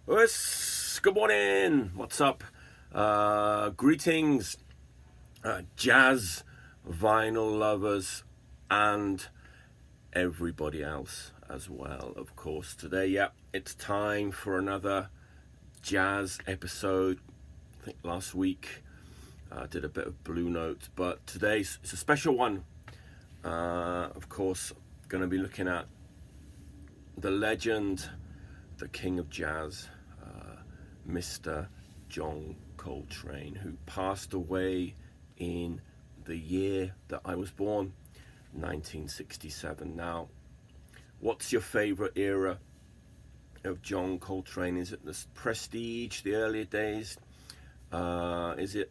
Yes, good morning. What's up? Greetings, jazz, vinyl lovers, and everybody else as well, of course. Today, it's time for another jazz episode. I think last week I did a bit of Blue Note, but today's it's a special one. Of course, going to be looking at the legend, the king of jazz, Mr. John Coltrane, who passed away in the year that I was born, 1967. Now, what's your favorite era of John Coltrane? Is it the Prestige, the earlier days? Is it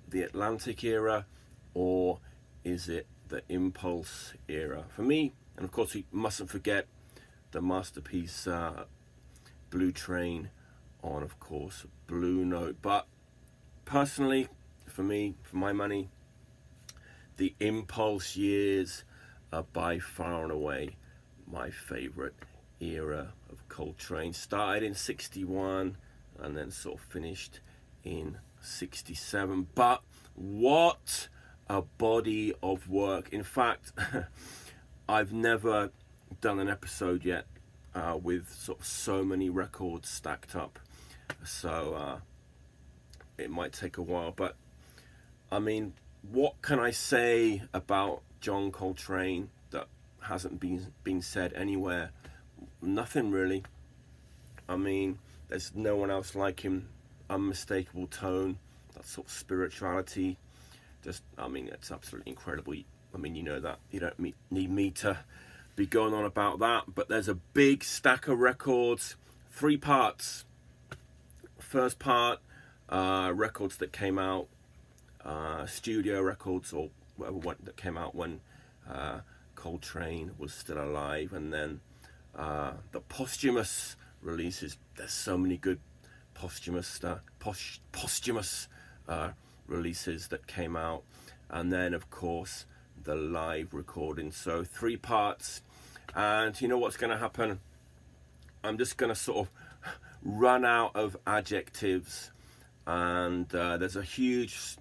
the Atlantic era, or is it the Impulse era? For me, and of course we mustn't forget the masterpiece Blue Train on, of course, Blue Note. But personally, for me, for my money, the Impulse years are by far and away my favorite era of Coltrane. Started in 61 and then sort of finished in 67. But what a body of work. In fact, I've never done an episode yet with sort of so many records stacked up, so it might take a while. But I mean, what can I say about John Coltrane that hasn't been said anywhere? Nothing really. I mean, there's no one else like him. Unmistakable tone, that sort of spirituality, just, I mean, it's absolutely incredible. I mean, you know that, you don't need me to be going on about that. But there's a big stack of records, 3 parts. First part, records that came out, studio records or whatever that came out when Coltrane was still alive, and then the posthumous releases. There's so many good posthumous releases that came out, and then of course the live recording. So 3 parts, and you know what's going to happen? I'm just going to sort of run out of adjectives, and there's a huge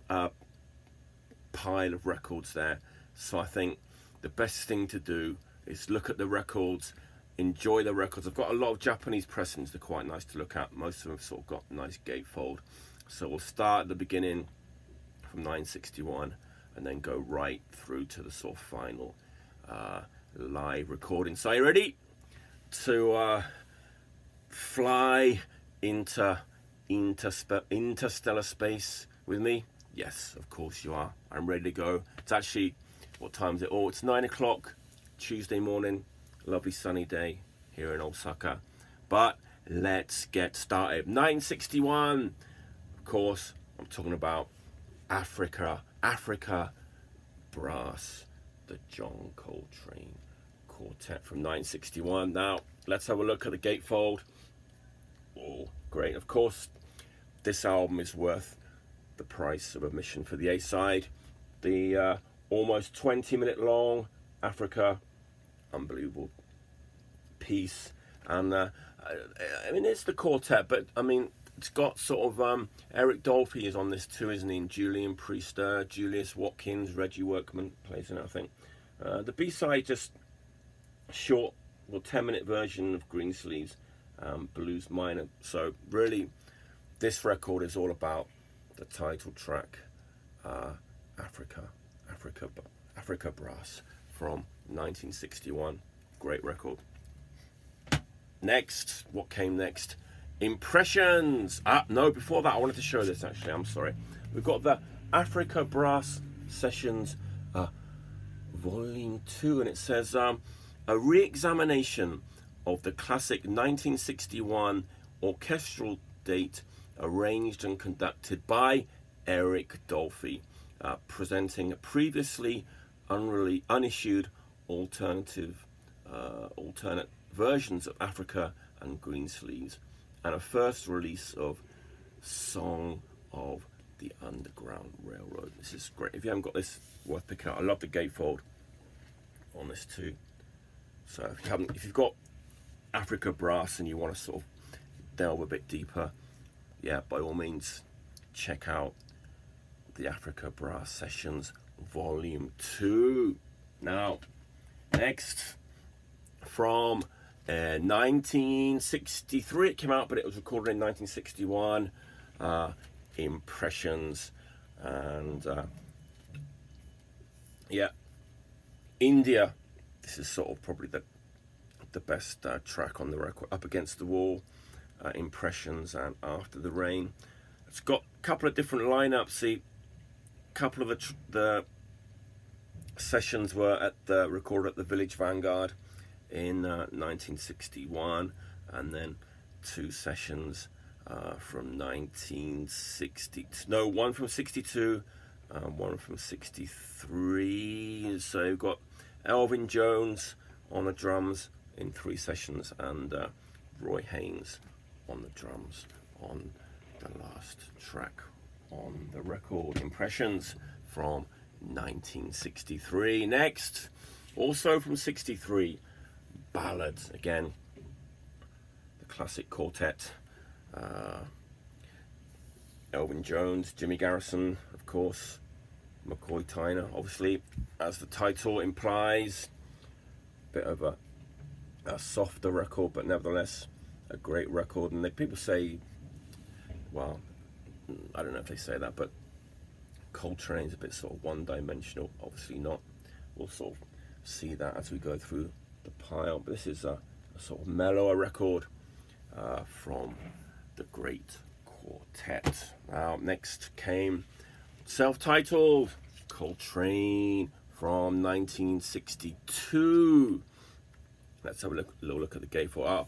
pile of records there. So I think the best thing to do is look at the records, enjoy the records. I've got a lot of Japanese pressings. They're quite nice to look at. Most of them have sort of got nice gatefold. So we'll start at the beginning from 961 and then go right through to the sort of final live recording. So are you ready to fly into interstellar space with me? Yes, of course you are. I'm ready to go. It's actually, what time is it? Oh, it's 9 o'clock, Tuesday morning. Lovely sunny day here in Osaka. But let's get started. 961. Of course, I'm talking about Africa Brass, the John Coltrane Quartet from 961. Now, let's have a look at the gatefold. Oh, great. Of course, this album is worth the price of admission for the A-side. The almost 20-minute long Africa, unbelievable piece. And I mean, it's the quartet, but I mean, it's got sort of Eric Dolphy is on this too, isn't he? And Julian Priester, Julius Watkins, Reggie Workman plays in it, I think. The B-side, just short, 10-minute version of Greensleeves, Blues Minor. So really, this record is all about the title track, Africa Brass from 1961. Great record. Next, what came next? Impressions. No, before that, I wanted to show this actually. I'm sorry. We've got the Africa Brass Sessions Volume 2, and it says a re-examination of the classic 1961 orchestral date, arranged and conducted by Eric Dolphy, presenting a previously unissued alternate versions of Africa and Greensleeves, and a first release of Song of the Underground Railroad. This is great. If you haven't got this, worth picking up. I love the gatefold on this too. So if you've got Africa Brass and you want to sort of delve a bit deeper, yeah, by all means, check out the Africa Brass Sessions Volume 2. Now, next, from 1963 it came out, but it was recorded in 1961, Impressions, and yeah, India. This is sort of probably the best track on the record, Up Against the Wall, Impressions, and After the Rain. It's got a couple of different lineups. See, a couple of the sessions were recorded at the Village Vanguard in 1961, and then 2 sessions from 1960. No, one from 62, one from 63. So you've got Elvin Jones on the drums in 3 sessions, and Roy Haynes on the drums on the last track on the record, Impressions, from 1963. Next, also from 63, Ballads. Again, the classic quartet. Elvin Jones, Jimmy Garrison, of course, McCoy Tyner, obviously, as the title implies, bit of a softer record, but nevertheless a great record. And people say, well, I don't know if they say that, but Coltrane's a bit sort of one-dimensional. Obviously not. We'll sort of see that as we go through the pile. But this is a sort of mellower record from the great quartet. Now, next came self-titled Coltrane from 1962. Let's have a little look at the gatefold. Oh,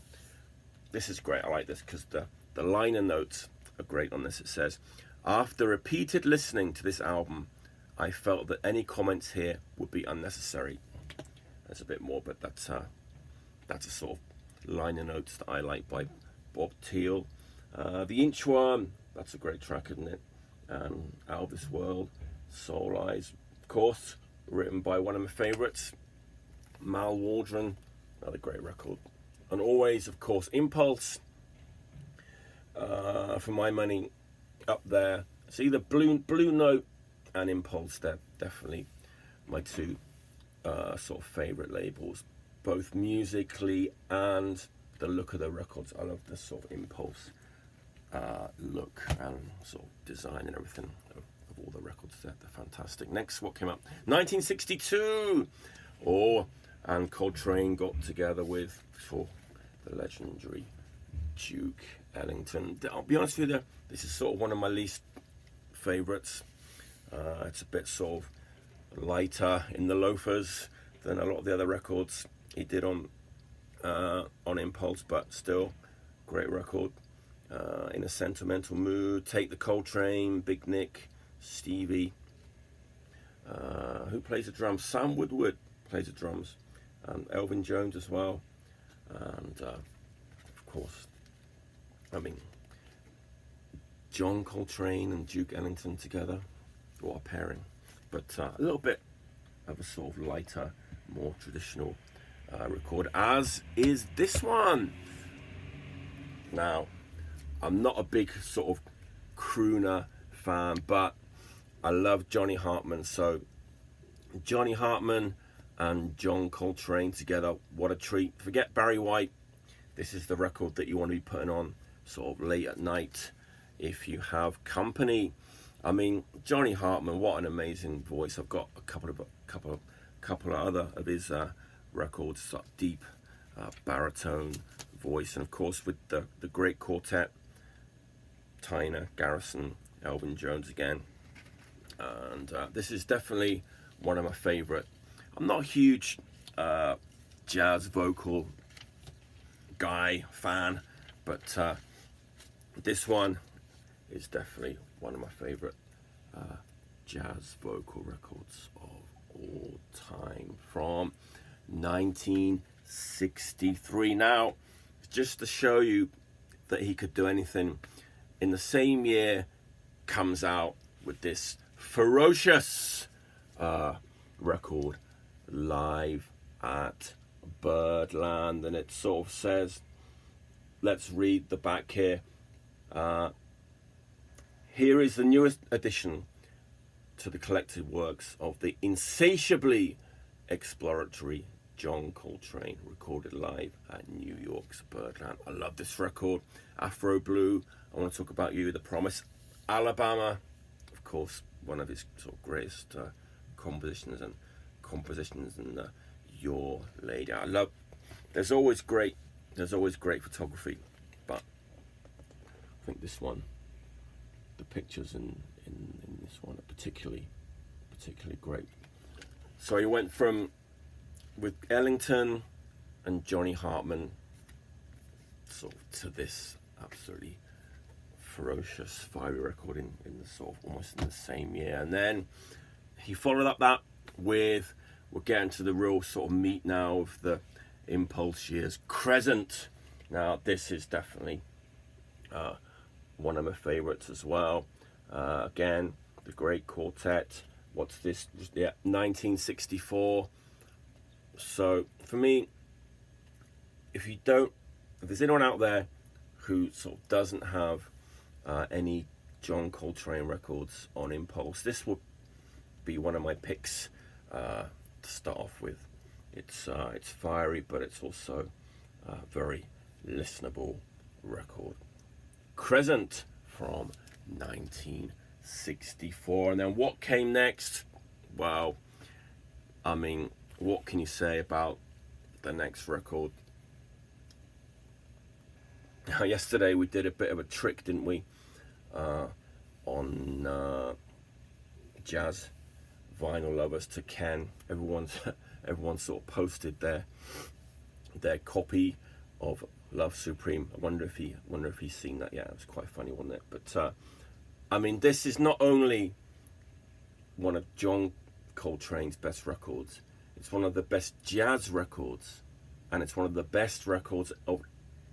this is great. I like this because the liner notes are great on this. It says, after repeated listening to this album, I felt that any comments here would be unnecessary. There's a bit more, but that's a sort of liner notes that I like by Bob Thiel. The Inchworm, that's a great track, isn't it? Out of This World, Soul Eyes, of course, written by one of my favourites, Mal Waldron, another great record. And always, of course, Impulse, for my money, up there. It's either Blue Note and Impulse. They're definitely my 2 sort of favourite labels, both musically and the look of the records. I love the sort of Impulse look and sort of design and everything of all the records. They're fantastic. Next, what came up? 1962. And Coltrane got together for the legendary Duke Ellington. I'll be honest with you, this is sort of one of my least favourites. It's a bit sort of lighter in the loafers than a lot of the other records he did on Impulse, but still great record. In a Sentimental Mood, Take the Coltrane, Big Nick, Stevie. Who plays the drums? Sam Woodward plays the drums, and Elvin Jones as well. And of course, I mean, John Coltrane and Duke Ellington together, what a pairing. But a little bit of a sort of lighter, more traditional record, as is this one. Now, I'm not a big sort of crooner fan, but I love Johnny Hartman. So Johnny Hartman and John Coltrane together, what a treat. Forget Barry White. This is the record that you want to be putting on sort of late at night if you have company. I mean, Johnny Hartman, what an amazing voice. I've got a couple of other of his records, sort of deep baritone voice, and of course with the great quartet, Tyner, Garrison, Elvin Jones again. And this is definitely one of my favorite. I'm not a huge jazz vocal fan, but this one is definitely one of my favorite jazz vocal records of all time, from 1963. Now, just to show you that he could do anything, in the same year comes out with this ferocious record, Live at Birdland, and it sort of says let's read the back here. Here is the newest addition to the collected works of the insatiably exploratory John Coltrane, recorded live at New York's Birdland. I love this record. Afro Blue, I Want to Talk About You, The Promise, Alabama, of course, one of his sort of greatest compositions, and Your Lady. I love. There's always great photography, but I think this one, the pictures in this one are particularly great. So he went from with Ellington and Johnny Hartman sort of to this absolutely ferocious fiery record in the sort of almost in the same year, and then he followed up that with, we're getting to the real sort of meat now of the Impulse years, Crescent. Now this is definitely one of my favorites as well. Again, the great quartet. What's this? Yeah, 1964. So for me, if there's anyone out there who sort of doesn't have any John Coltrane records on Impulse, this would be one of my picks to start off with. It's fiery, but it's also a very listenable record. Crescent from 1964. And then what came next? Wow, I mean, what can you say about the next record? Yesterday we did a bit of a trick, didn't we, on Jazz Vinyl Lovers to Ken. Everyone sort of posted their copy of Love Supreme. I wonder if he's seen that. Yeah, it was quite funny, wasn't it? But I mean, this is not only one of John Coltrane's best records, it's one of the best jazz records, and it's one of the best records of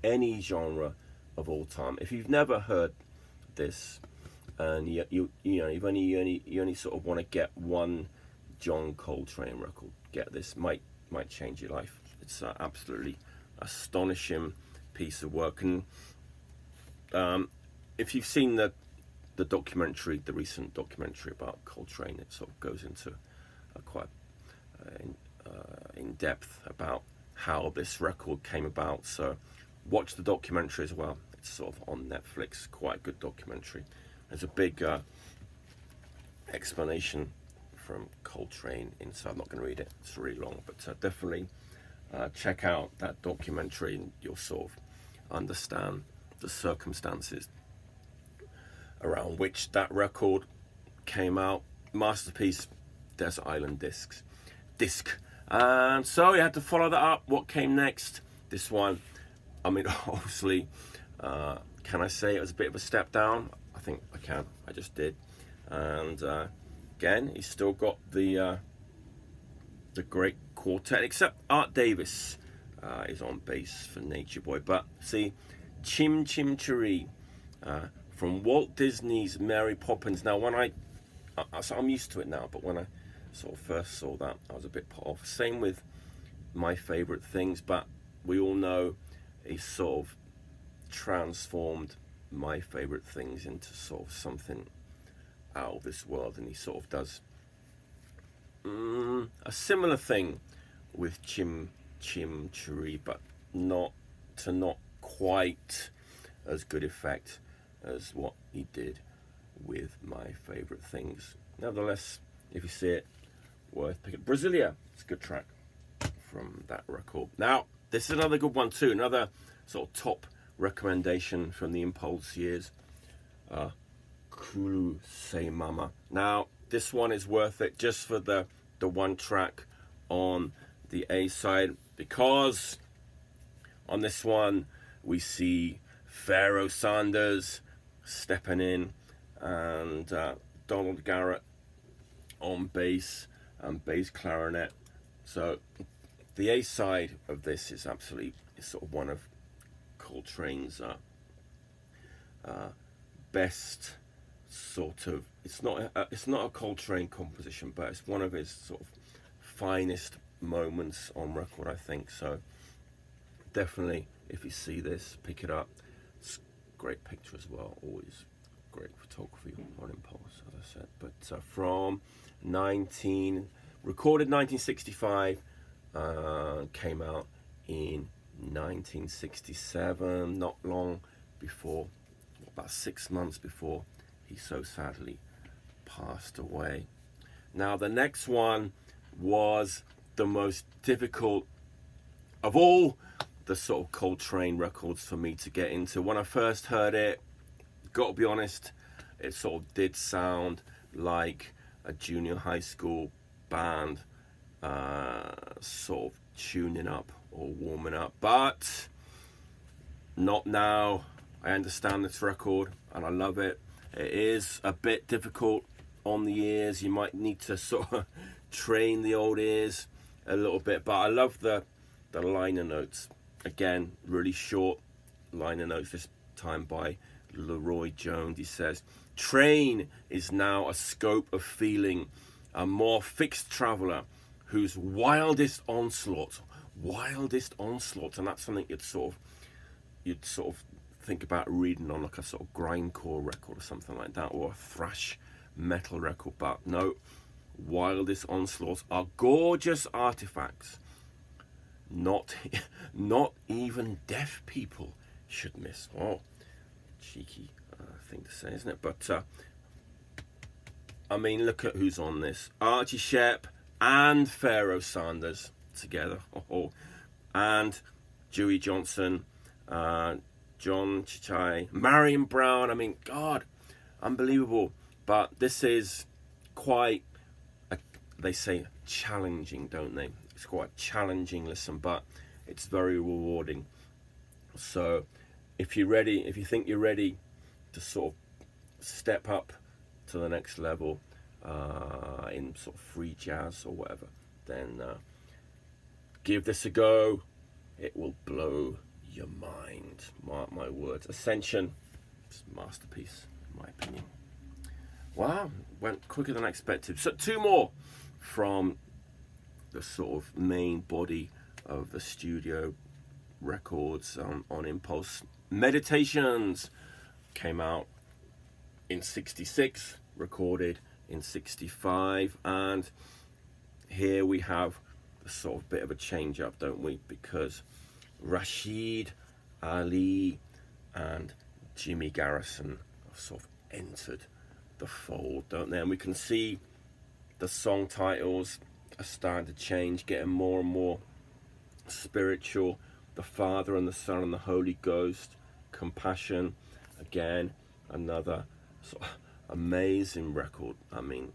any genre of all time. If you've never heard this, and you only sort of want to get one John Coltrane record, get this. Might change your life. It's absolutely astonishing piece of work. And if you've seen the documentary, the recent documentary about Coltrane, it sort of goes into quite in depth about how this record came about. So watch the documentary as well. It's sort of on Netflix. Quite a good documentary. There's a big explanation from Coltrane inside. I'm not going to read it, it's really long, but definitely check out that documentary, and you'll sort of understand the circumstances around which that record came out. Masterpiece, Desert Island disc. And so you had to follow that up. What came next? This one, I mean, obviously, can I say it was a bit of a step down? I think I can. I just did. And again, he's still got the great quartet, except Art Davis is on bass for Nature Boy. But see, Chim Chim Cheree from Walt Disney's Mary Poppins. Now, so I'm used to it now, but when I sort of first saw that, I was a bit put off. Same with My Favorite Things, but we all know he sort of transformed My Favorite Things into sort of something out of this world, and he sort of does a similar thing with Chim Chim Cheree, but not quite as good effect as what he did with My Favorite Things. Nevertheless, if you see it, worth picking. Brasilia, it's a good track from that record. Now, this is another good one too, another sort of top recommendation from the Impulse years. Kulu Say Mama. Now, this one is worth it just for the one track on the A side, because on this one we see Pharoah Sanders stepping in, and Donald Garrett on bass and bass clarinet. So the A side of this is absolutely, it's sort of one of Coltrane's best sort of, it's not a Coltrane composition, but it's one of his sort of finest moments on record, I think. So definitely, If you see this, pick it up. It's a great picture as well. Always great photography on Impulse, as I said. But from recorded 1965, came out in 1967, not long before, about 6 months before he so sadly passed away. Now the next one was the most difficult of all the sort of Coltrane records for me to get into. When I first heard it, got to be honest, it sort of did sound like a junior high school band sort of tuning up or warming up, but not now. I understand this record and I love it. It is a bit difficult on the ears. You might need to sort of train the old ears a little bit, but I love the liner notes. Again, really short liner notes, this time by Leroy Jones. He says, "Train is now a scope of feeling, a more fixed traveller whose wildest onslaught, and that's something you'd sort of think about reading on like a sort of grindcore record or something like that, or a thrash metal record. But no, wildest onslaughts are gorgeous artifacts. Not even deaf people should miss." Oh, cheeky thing to say, isn't it? But I mean, look at who's on this: Archie Shepp and Pharaoh Sanders together, and Dewey Johnson, John Chichai, Marion Brown. I mean, God, unbelievable. But this is quite, they say challenging, don't they? It's quite a challenging listen, but it's very rewarding. So if you're ready, if you think you're ready to sort of step up to the next level in sort of free jazz or whatever, then give this a go. It will blow your mind. Mark my words. Ascension, it's a masterpiece, in my opinion. Wow, went quicker than I expected. So 2 more from the sort of main body of the studio records on Impulse. Meditations came out in 66, recorded in 65, and here we have a sort of bit of a change up, don't we? Because Rashid Ali and Jimmy Garrison have sort of entered the fold, don't they? And we can see the song titles are starting to change, getting more and more spiritual. The Father and the Son and the Holy Ghost, Compassion, again, another sort of amazing record. I mean,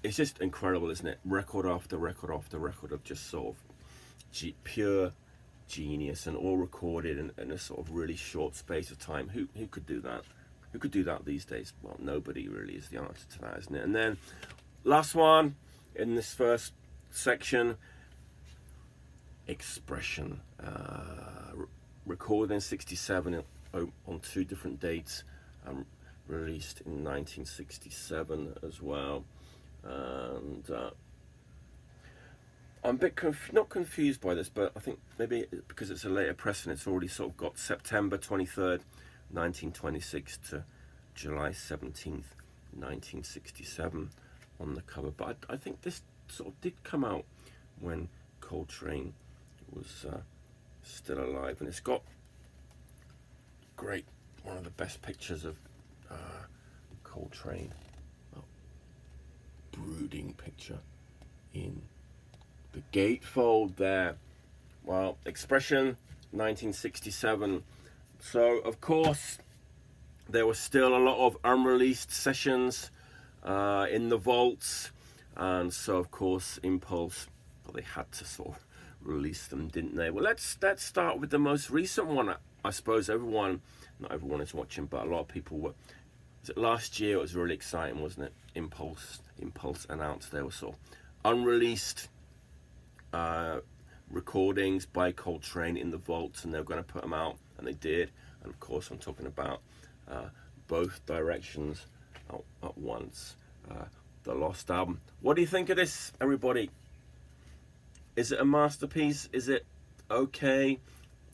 it's just incredible, isn't it? Record after record after record of just sort of pure genius, and all recorded in a sort of really short space of time. Who could do that? Who could do that these days? Well, nobody really is the answer to that, isn't it? And then last one in this first section, Expression, recorded in 67 on 2 different dates, released in 1967 as well. And I'm a bit not confused by this, but I think maybe because it's a later press and it's already sort of got September 23rd 1926 to July 17th 1967 on the cover. But I think this sort of did come out when Coltrane was still alive, and it's got one of the best pictures of Coltrane, brooding picture in the gatefold there. Well, Expression 1967. So of course there was still a lot of unreleased sessions in the vaults, and so of course Impulse, well, they had to sort of release them, didn't they? Well, let's start with the most recent one. I suppose not everyone is watching, but a lot of people were. Was it last year? It was really exciting, wasn't it? Impulse announced there were sort of unreleased recordings by Coltrane in the vaults, and they were going to put them out, and they did. And of course I'm talking about Both Directions at Once, the Lost album. What do you think of this, everybody? Is it a masterpiece? Is it okay?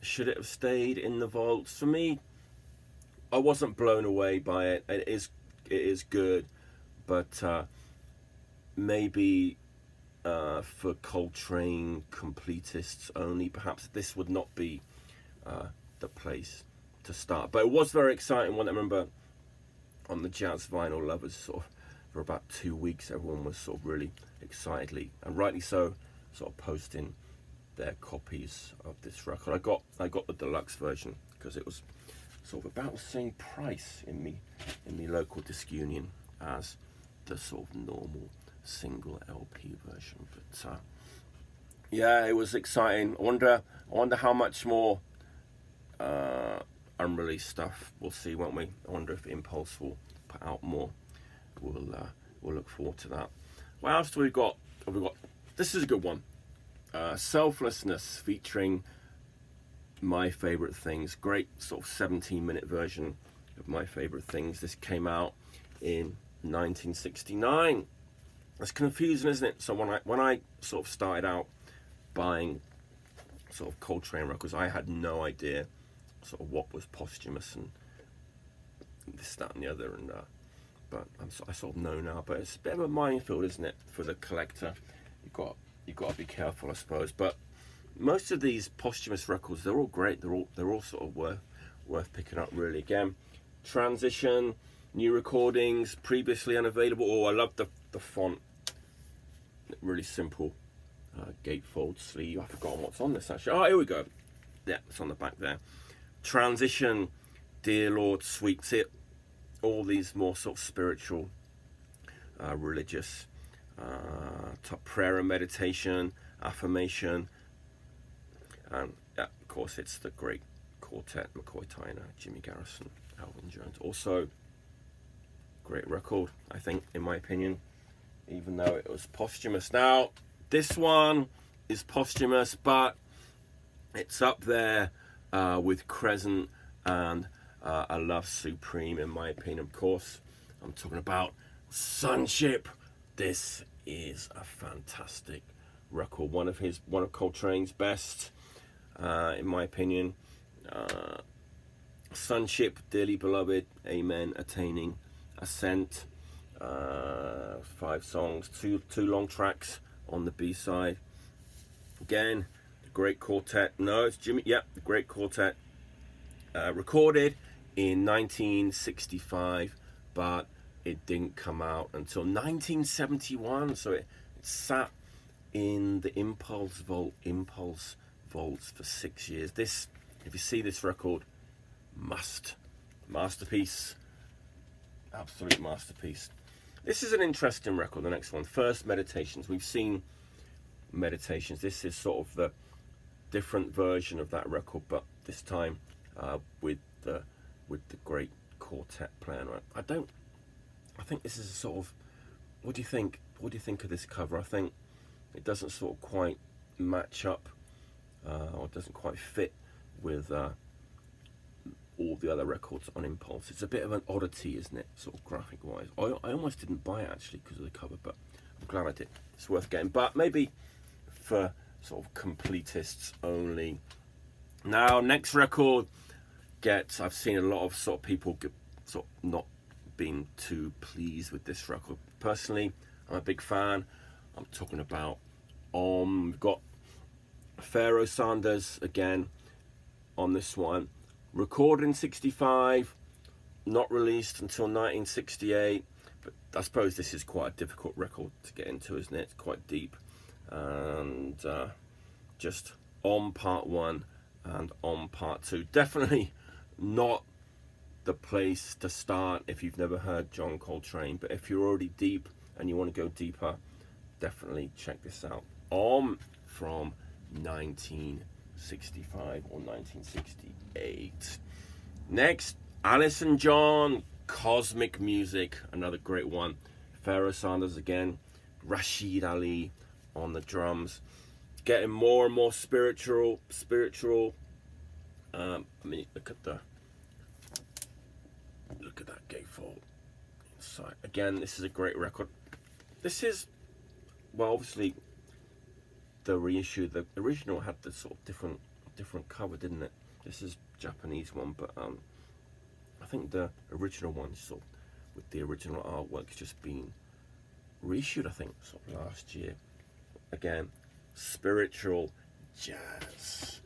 Should it have stayed in the vaults? For me, I wasn't blown away by it. It is good, but maybe for Coltrane completists only, perhaps this would not be the place to start. But it was very exciting one. I remember on the Jazz Vinyl Lovers, sort of for about 2 weeks, everyone was sort of really excitedly, and rightly so, sort of posting their copies of this record. I got the deluxe version because it was sort of about the same price in the local disc union as the sort of normal single LP version. But yeah, it was exciting. I wonder how much more unreleased stuff we'll see, won't we? I wonder if Impulse will put out more. We'll look forward to that. What else do we got? This is a good one. Selflessness, featuring My Favorite Things. Great sort of 17-minute version of My Favorite Things. This came out in 1969. It's confusing, isn't it? So when I sort of started out buying sort of Coltrane records, I had no idea sort of what was posthumous and this, that, and the other. And but I sort of know now. But it's a bit of a minefield, isn't it, for the collector? You've got to be careful, I suppose. But most of these posthumous records, they're all great. They're all sort of worth picking up, really. Again, transition, new recordings, previously unavailable. Oh, I love the font. Really simple gatefold sleeve. I've forgotten what's on this actually. Oh, here we go. Yeah, it's on the back there. Transition, Dear Lord, Sweet Tip. All these more sort of spiritual, religious, prayer and meditation, affirmation, and yeah, of course it's the great quartet: McCoy Tyner, Jimmy Garrison, Alvin Jones. Also, great record, I think, in my opinion, even though it was posthumous. Now, this one is posthumous, but it's up there with Crescent and A Love Supreme, in my opinion. Of course, I'm talking about Sonship. This is a fantastic record, one of Coltrane's best, in my opinion. Sonship, Dearly Beloved, Amen, Attaining, Ascent. 5 songs, two long tracks on the B-side. Again, the great quartet. No, it's Jimmy. Yep, the great quartet. Recorded in 1965, but it didn't come out until 1971. So it sat in the Impulse vaults for 6 years. This, if you see this record, masterpiece, absolute masterpiece. This is an interesting record. The next one, First Meditations. We've seen Meditations. This is sort of the different version of that record, but this time with the great quartet playing. Right? I think this is a sort of. What do you think? What do you think of this cover? I think it doesn't sort of quite match up, or it doesn't quite fit with all the other records on Impulse. It's a bit of an oddity, isn't it, sort of graphic wise. I almost didn't buy it actually because of the cover, but I'm glad I did. It's worth getting, but maybe for sort of completists only. Now, next record I've seen a lot of sort of people sort of not being too pleased with this record. Personally, I'm a big fan. I'm talking about we've got Pharoah Sanders again on this one. Recorded in 65, not released until 1968. But I suppose this is quite a difficult record to get into, isn't it? It's quite deep. And just on part 1 and on part 2. Definitely not the place to start if you've never heard John Coltrane. But if you're already deep and you want to go deeper, definitely check this out. From 1965 or 1968. Next, Alice and John, Cosmic Music, another great one. Pharoah Sanders again, Rashid Ali on the drums, getting more and more spiritual. I mean, look at that gatefold inside. Again, this is a great record. This is, well, obviously the reissue. The original had the sort of different different cover, didn't it? This is Japanese one, but I think the original one, sort of, with the original artwork, has just been reissued, I think, sort of last year. Again, spiritual jazz.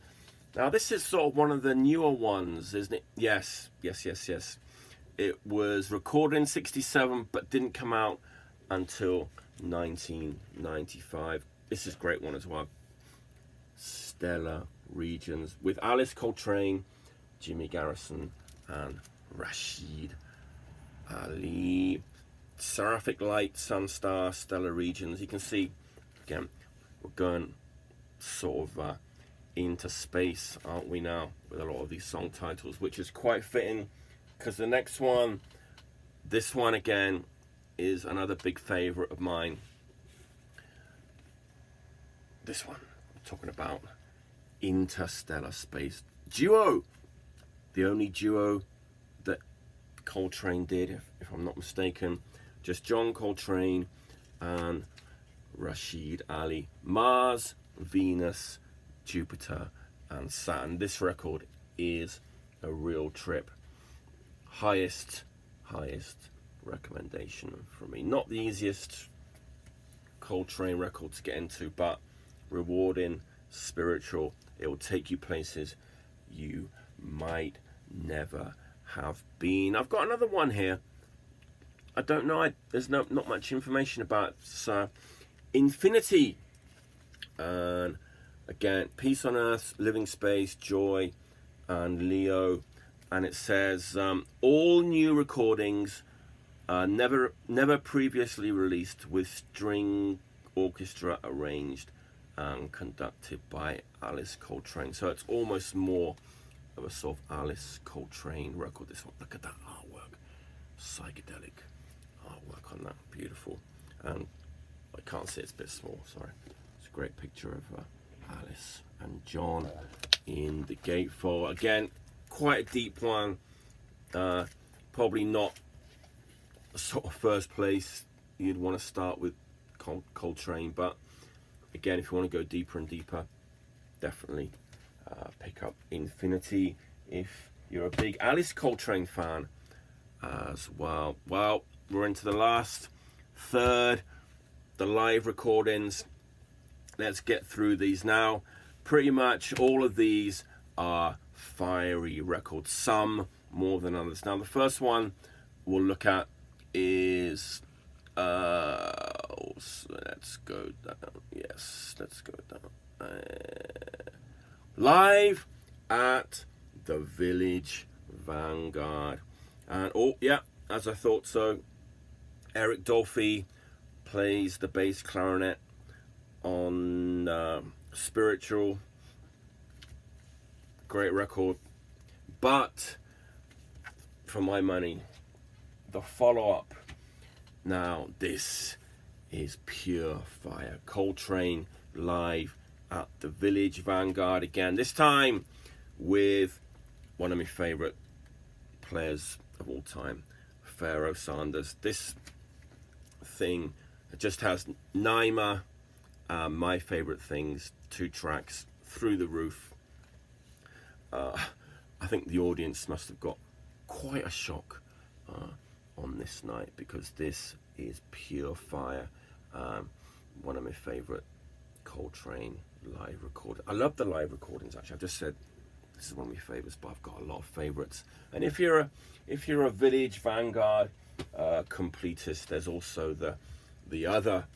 Now this is sort of one of the newer ones, isn't it? Yes. It was recorded in '67, but didn't come out until 1995. This is a great one as well. Stellar Regions with Alice Coltrane, Jimmy Garrison, and Rashid Ali. Seraphic Light, Sunstar, Stellar Regions. You can see, again, we're going sort of into space, aren't we now, with a lot of these song titles, which is quite fitting, because the next one, this one again, is another big favorite of mine. This one, I'm talking about Interstellar Space Duo. The only duo that Coltrane did, if I'm not mistaken. Just John Coltrane and Rashid Ali. Mars, Venus, Jupiter, and Saturn. This record is a real trip. Highest recommendation from me. Not the easiest Coltrane record to get into, but rewarding, spiritual. It will take you places you might never have been. I've got another one here. I don't know, there's not much information about it. So, Infinity, and again, Peace on Earth, Living Space, Joy, and Leo. And it says all new recordings, never previously released, with string orchestra arranged and conducted by Alice Coltrane. So it's almost more of a sort of Alice Coltrane record. This one, look at that artwork, psychedelic artwork on that, beautiful. And I can't see, it's a bit small, sorry. It's a great picture of Alice and John in the gatefold. Again, quite a deep one, probably not a sort of first place you'd want to start with Coltrane, but again, if you want to go deeper and deeper, definitely pick up Infinity if you're a big Alice Coltrane fan as well. Well, we're into the last third, the live recordings. Let's get through these now. Pretty much all of these are fiery records, some more than others. Now the first one we'll look at is let's go down. Yes, let's go down. Live at the Village Vanguard. And oh yeah, as I thought so, Eric Dolphy plays the bass clarinet on Spiritual. Great record, but for my money, the follow-up, now this is pure fire. Coltrane live at the Village Vanguard again, this time with one of my favorite players of all time, Pharoah Sanders. This thing just has Naima, My Favorite Things, 2 tracks, through the roof. I think the audience must have got quite a shock on this night, because this is pure fire. One of my favorite Coltrane live recordings. I love the live recordings, actually. I've just said this is one of my favorites, but I've got a lot of favorites. And if you're a Village Vanguard completist, there's also the other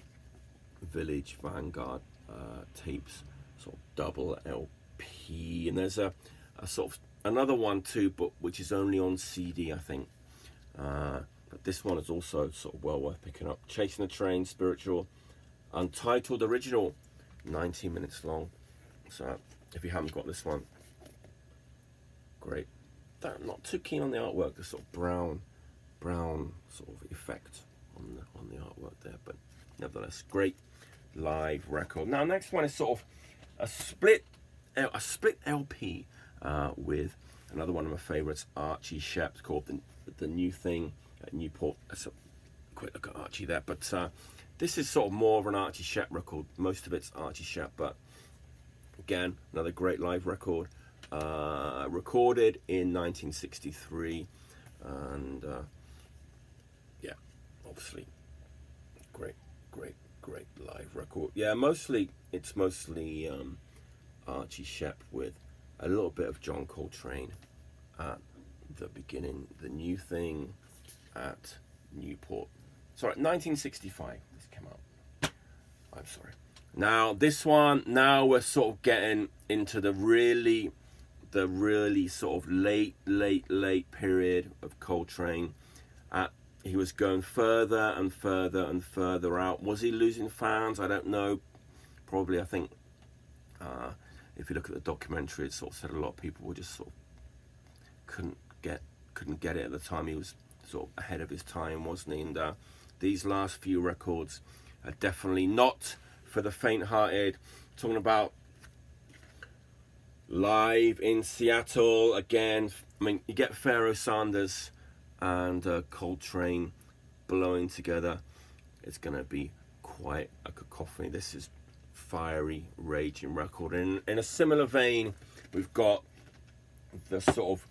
Village Vanguard tapes, sort of double LP, and there's a sort of another one too, but which is only on CD, I think. But this one is also sort of well worth picking up. Chasing the Train, Spiritual, Untitled Original, 19 minutes long. So if you haven't got this one, great. I'm not too keen on the artwork, the sort of brown sort of effect on the artwork there, but nevertheless, great live record. Now next one is sort of a split LP with another one of my favorites, Archie Shepp, called the New Thing at Newport. Let's a quick look at Archie there, but this is sort of more of an Archie Shepp record. Most of it's Archie Shepp, but again, another great live record, recorded in 1963, and yeah, obviously great live record. Yeah, it's mostly Archie Shepp with a little bit of John Coltrane at the beginning. The New Thing at Newport. Sorry, 1965 this came out. I'm sorry. Now this one, now we're sort of getting into the really sort of late period of Coltrane. He was going further and further out. Was he losing fans? I don't know. Probably. I think if you look at the documentary, it sort of said a lot of people were just sort of couldn't get it at the time. He was sort of ahead of his time, wasn't he? And these last few records are definitely not for the faint-hearted. Talking about live in Seattle again. I mean, you get Pharoah Sanders and Coltrane blowing together. It's going to be quite a cacophony. This is fiery, raging record. And in a similar vein, we've got the sort of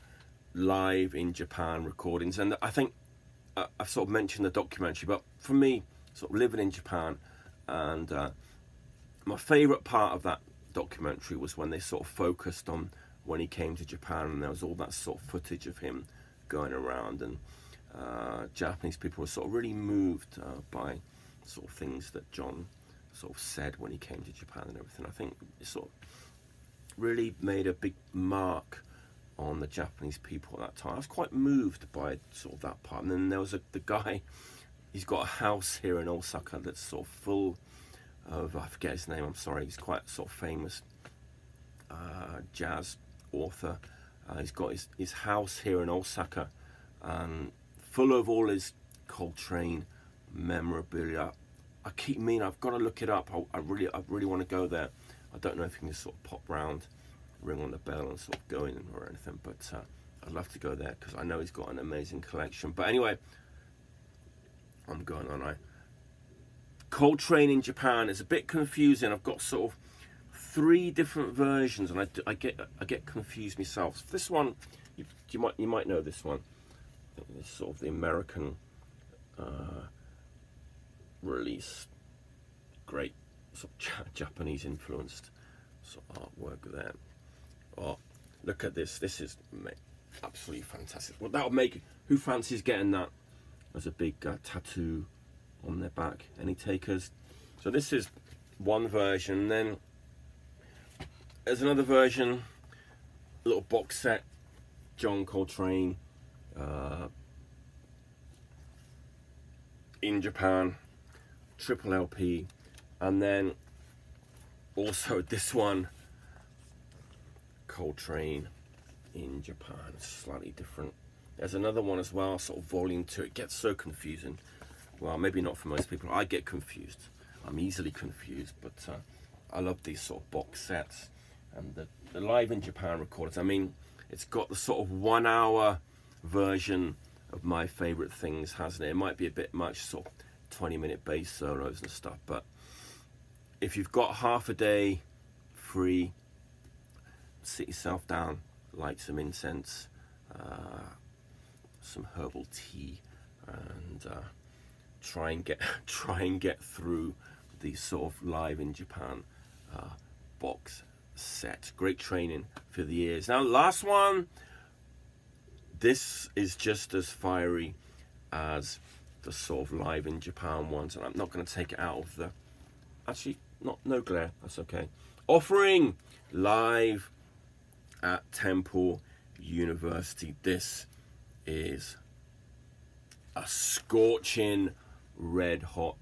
live in Japan recordings. And I think I've sort of mentioned the documentary, but for me, sort of living in Japan, and my favourite part of that documentary was when they sort of focused on when he came to Japan, and there was all that sort of footage of him going around, and Japanese people were sort of really moved by sort of things that John sort of said when he came to Japan and everything. I think it sort of really made a big mark on the Japanese people at that time. I was quite moved by sort of that part. And then there was the guy, he's got a house here in Osaka that's sort of full of, I forget his name, I'm sorry, he's quite sort of famous jazz author. He's got his house here in Osaka, and full of all his Coltrane memorabilia. I keep meaning, I've got to look it up. I really want to go there. I don't know if you can just sort of pop round, ring on the bell and sort of go in or anything, but I'd love to go there because I know he's got an amazing collection. But anyway, I'm going on. Coltrane in Japan is a bit confusing. I've got sort of 3 different versions, and I get confused myself. This one, you might know this one. I think it's sort of the American release. Great sort of Japanese influenced sort of artwork there. Oh, look at this. This is absolutely fantastic. Well, that'll make, who fancies getting that as a big tattoo on their back? Any takers? So this is one version. Then there's another version, a little box set, John Coltrane in Japan, triple LP, and then also this one, Coltrane in Japan, slightly different. There's another one as well, sort of volume 2. It gets so confusing. Well, maybe not for most people. I get confused. I'm easily confused, but I love these sort of box sets. And the live in Japan recordings, I mean, it's got the sort of 1 hour version of my favourite things, hasn't it? It might be a bit much, sort of 20-minute bass solos and stuff, but if you've got half a day free, sit yourself down, light some incense, some herbal tea, and try and get through these sort of live in Japan box set. Great training for the ears. Now, last one. This is just as fiery as the sort of live in Japan ones, and I'm not going to take it out of the. Actually, no glare. That's okay. Offering live at Temple University. This is a scorching red hot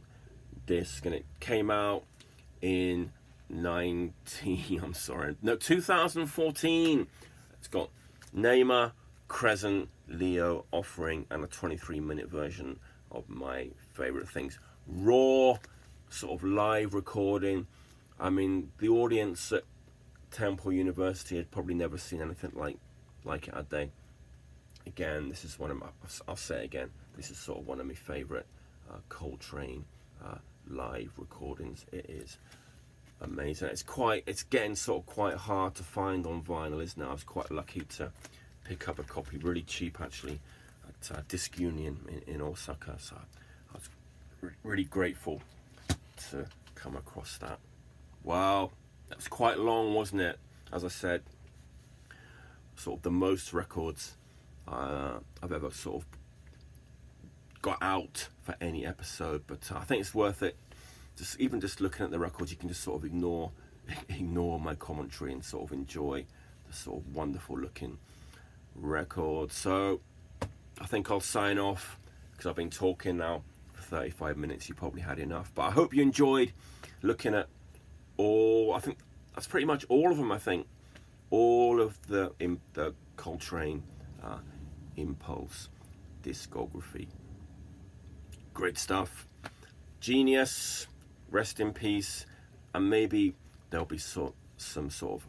disc, and it came out in 2014. It's got Neymar, Crescent, Leo, Offering, and a 23-minute version of my favorite things. Raw sort of live recording. I mean, the audience at Temple University had probably never seen anything like it, had they? Again, this is one of my, I'll say it again, this is sort of one of my favorite Coltrane live recordings. It is Amazing. It's getting sort of quite hard to find on vinyl, isn't it? I was quite lucky to pick up a copy really cheap actually at Disc Union in Osaka, so I was really grateful to come across that. Wow, that was quite long, wasn't it? As I said, sort of the most records I've ever sort of got out for any episode, but I think it's worth it. Even just looking at the records, you can just sort of ignore my commentary and sort of enjoy the sort of wonderful looking records. So I think I'll sign off because I've been talking now for 35 minutes. You probably had enough, but I hope you enjoyed looking at I think that's pretty much all of them. I think all of the Coltrane Impulse discography. Great stuff. Genius. Rest in peace. And maybe there'll be some sort of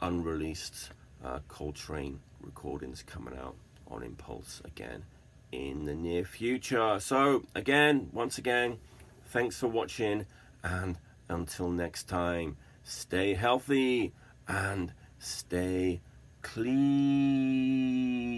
unreleased Coltrane recordings coming out on Impulse again in the near future. So once again, thanks for watching, and until next time, stay healthy and stay clean.